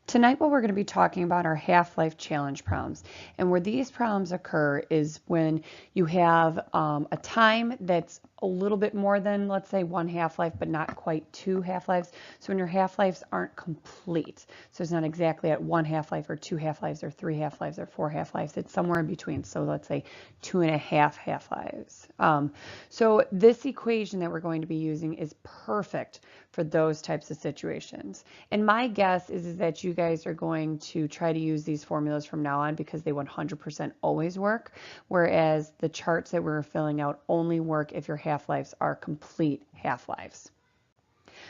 Tonight, what we're going to be talking about are half-life challenge problems. And where these problems occur is when you have a time that's a little bit more than, let's say, one half-life, but not quite two half-lives. So when your half-lives aren't complete, so it's not exactly at one half-life or two half-lives or three half-lives or four half-lives, it's somewhere in between. So let's say 2.5 half-lives. So this equation that we're going to be using is perfect for those types of situations. And my guess is that you guys are going to try to use these formulas from now on because they 100% always work, whereas the charts that we're filling out only work if your half-lives are complete half-lives.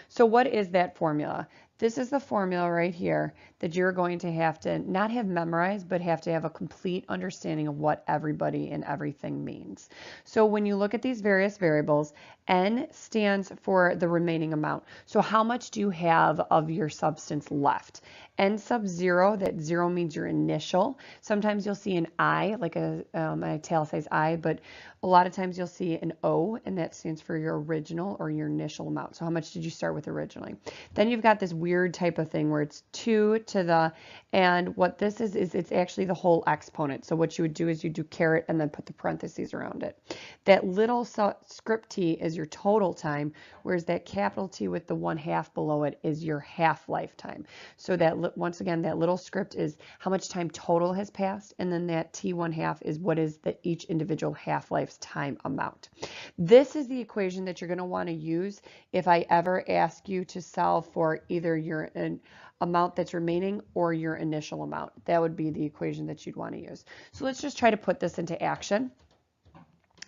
So what is that formula? This is the formula right here that you're going to have to not have memorized, but have to have a complete understanding of what everybody and everything means. So when you look at these various variables, N stands for the remaining amount. So how much do you have of your substance left? N sub 0, that 0 means your initial. Sometimes you'll see an I, like an italicized I, but a lot of times you'll see an O, and that stands for your original or your initial amount. So how much did you start with originally? Then you've got this weird type of thing where it's 2 to the, and what this is it's actually the whole exponent. So what you would do is you do caret and then put the parentheses around it. That little script T is your total time, whereas that capital T with the 1/2 below it is your half-life time. So that, once again, that little script is how much time total has passed, and then that T 1/2 is what is the each individual half-life's time amount. This is the equation that you're going to want to use if I ever ask you to solve for either your amount that's remaining or your initial amount. That would be the equation that you'd want to use. So let's just try to put this into action.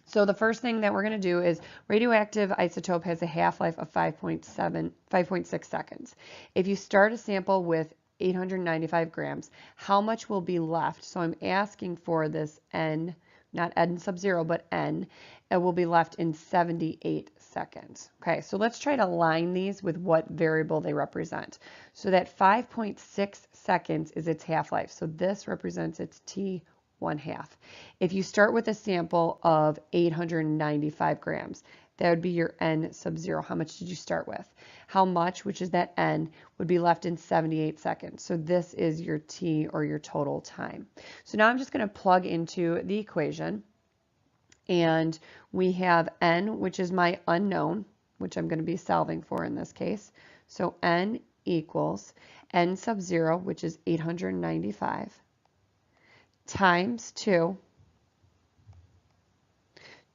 So the first thing that we're going to do is radioactive isotope has a half-life of 5.6 seconds. If you start a sample with 895 grams, how much will be left? So I'm asking for this N, not N sub 0, but N. It will be left in 78 seconds. Okay, so let's try to line these with what variable they represent. So that 5.6 seconds is its half-life. So this represents its T 1/2. If you start with a sample of 895 grams, that would be your N sub 0. How much did you start with? How much, which is that N, would be left in 78 seconds. So this is your T, or your total time. So now I'm just going to plug into the equation. And we have N, which is my unknown, which I'm going to be solving for in this case. So N equals N sub 0, which is 895, times 2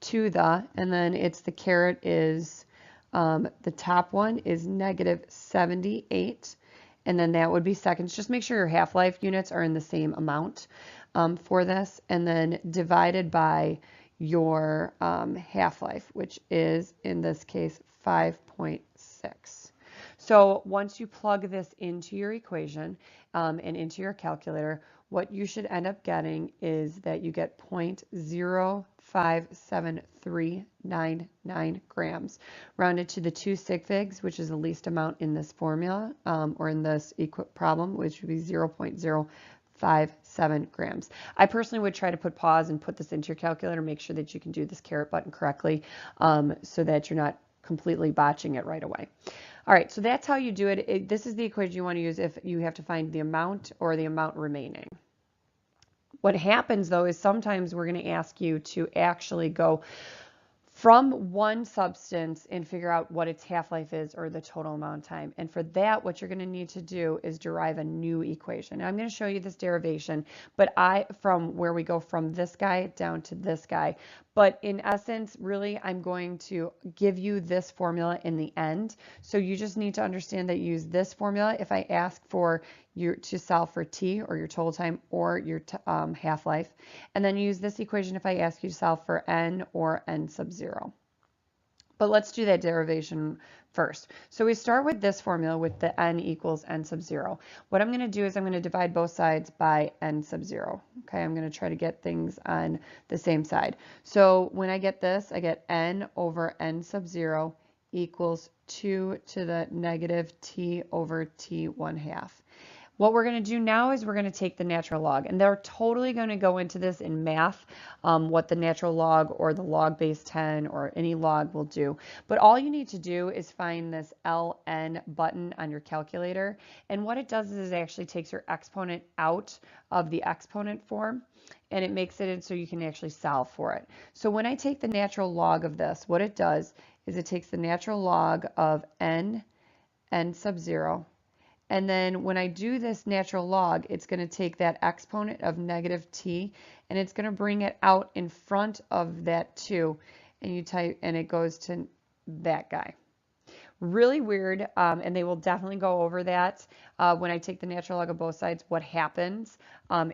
to the, and then it's the caret is, the top one is negative 78, and then that would be seconds. Just make sure your half-life units are in the same amount for this, and then divided by your half-life, which is, in this case, 5.6. So once you plug this into your equation and into your calculator, what you should end up getting is that you get 0.057399 grams, rounded to the 2 sig figs, which is the least amount in this formula, or in this problem, which would be 0.057 grams. I personally would try to put pause and put this into your calculator, make sure that you can do this caret button correctly, so that you're not completely botching it right away. All right, so that's how you do it. This is the equation you want to use if you have to find the amount or the amount remaining. What happens, though, is sometimes we're going to ask you to actually go from one substance and figure out what its half-life is, or the total amount of time. And for that, what you're going to need to do is derive a new equation. Now, I'm going to show you this derivation, but from where we go from this guy down to this guy. But in essence, really, I'm going to give you this formula in the end. So you just need to understand that you use this formula if I ask for you to solve for T, or your total time, or your half-life. And then use this equation if I ask you to solve for N or N sub 0. But let's do that derivation first. So we start with this formula with the N equals N sub 0. What I'm going to do is I'm going to divide both sides by N sub 0. Okay, I'm going to try to get things on the same side. So when I get this, I get N over N sub 0 equals 2 to the negative T over T 1/2. What we're going to do now is we're going to take the natural log, and they're totally going to go into this in math, what the natural log or the log base 10 or any log will do. But all you need to do is find this LN button on your calculator, and what it does is it actually takes your exponent out of the exponent form, and it makes it so you can actually solve for it. So when I take the natural log of this, what it does is it takes the natural log of n sub 0. And then when I do this natural log, it's going to take that exponent of negative t and it's going to bring it out in front of that 2, and you type, and it goes to that guy. Really weird, and they will definitely go over that when I take the natural log of both sides, what happens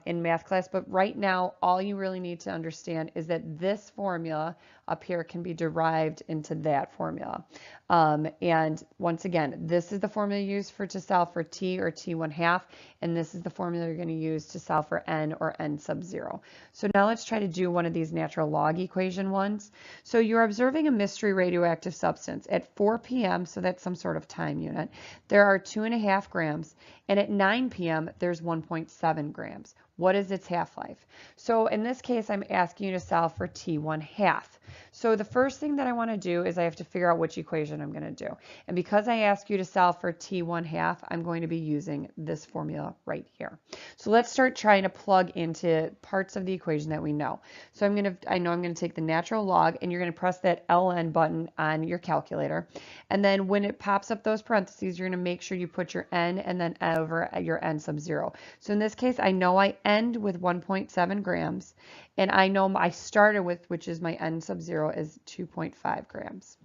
in math class. But right now, all you really need to understand is that this formula up here can be derived into that formula. And once again, this is the formula used to solve for t or t1/2, and this is the formula you're going to use to solve for n or n sub 0. So now let's try to do one of these natural log equation ones. So you're observing a mystery radioactive substance at 4 p.m., so that's some sort of time unit. There are 2.5 grams, and at 9 p.m. there's 1.7 grams. What is its half-life? So in this case, I'm asking you to solve for t1/2. So the first thing that I want to do is I have to figure out which equation I'm going to do. And because I ask you to solve for t1/2, I'm going to be using this formula right here. So let's start trying to plug into parts of the equation that we know. So I know I'm going to take the natural log, and you're going to press that LN button on your calculator. And then when it pops up those parentheses, you're going to make sure you put your n and then over your n sub 0. So in this case, I know I end with 1.7 grams, and I know I started with, which is my n sub 0, is 2.5 grams.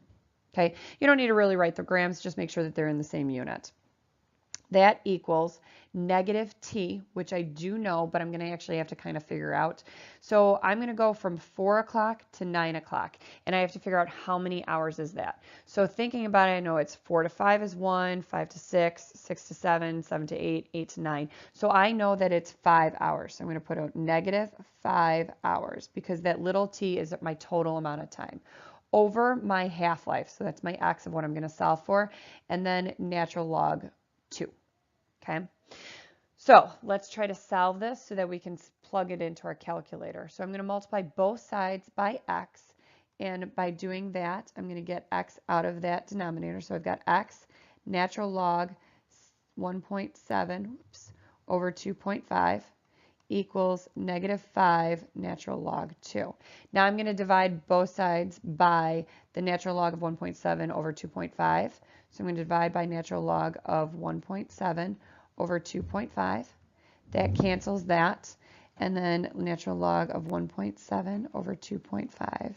Okay, you don't need to really write the grams, just make sure that they're in the same unit. That equals negative t, which I do know, but I'm going to actually have to kind of figure out. So I'm going to go from 4 o'clock to 9 o'clock, and I have to figure out how many hours is that. So thinking about it, I know it's 4 to 5 is 1, 5 to 6, 6 to 7, 7 to 8, 8 to 9. So I know that it's 5 hours. So I'm going to put out negative 5 hours because that little t is my total amount of time over my half-life. So that's my x of what I'm going to solve for, and then natural log 2. Okay, so let's try to solve this so that we can plug it into our calculator. So I'm going to multiply both sides by x, and by doing that, I'm going to get x out of that denominator. So I've got x natural log 1.7 over 2.5 equals negative 5 natural log 2. Now I'm going to divide both sides by the natural log of 1.7 over 2.5. So I'm going to divide by natural log of 1.7 over 2.5. That cancels that. And then natural log of 1.7 over 2.5.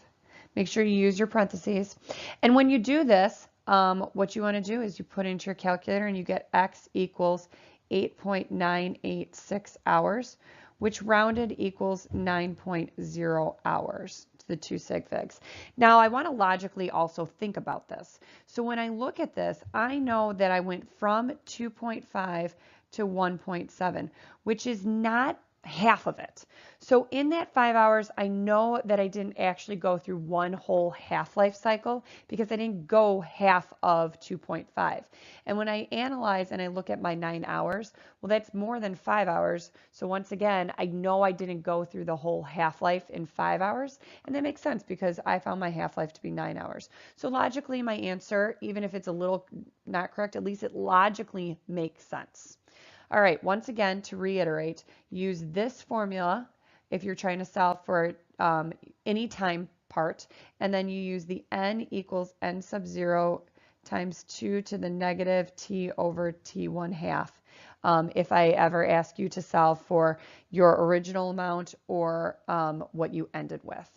Make sure you use your parentheses. And when you do this, what you want to do is you put into your calculator and you get x equals 8.986 hours, which rounded equals 9.0 hours to the 2 sig figs. Now I want to logically also think about this. So when I look at this, I know that I went from 2.5 to 1.7, which is not half of it. So in that 5 hours, I know that I didn't actually go through one whole half-life cycle because I didn't go half of 2.5. And when I analyze and I look at my 9 hours, well, that's more than 5 hours. So once again, I know I didn't go through the whole half-life in 5 hours. And that makes sense because I found my half-life to be 9 hours. So logically, my answer, even if it's a little not correct, at least it logically makes sense. All right, once again, to reiterate, use this formula if you're trying to solve for any time part, and then you use the n equals n sub 0 times 2 to the negative t over t1/2 if I ever ask you to solve for your original amount or what you ended with.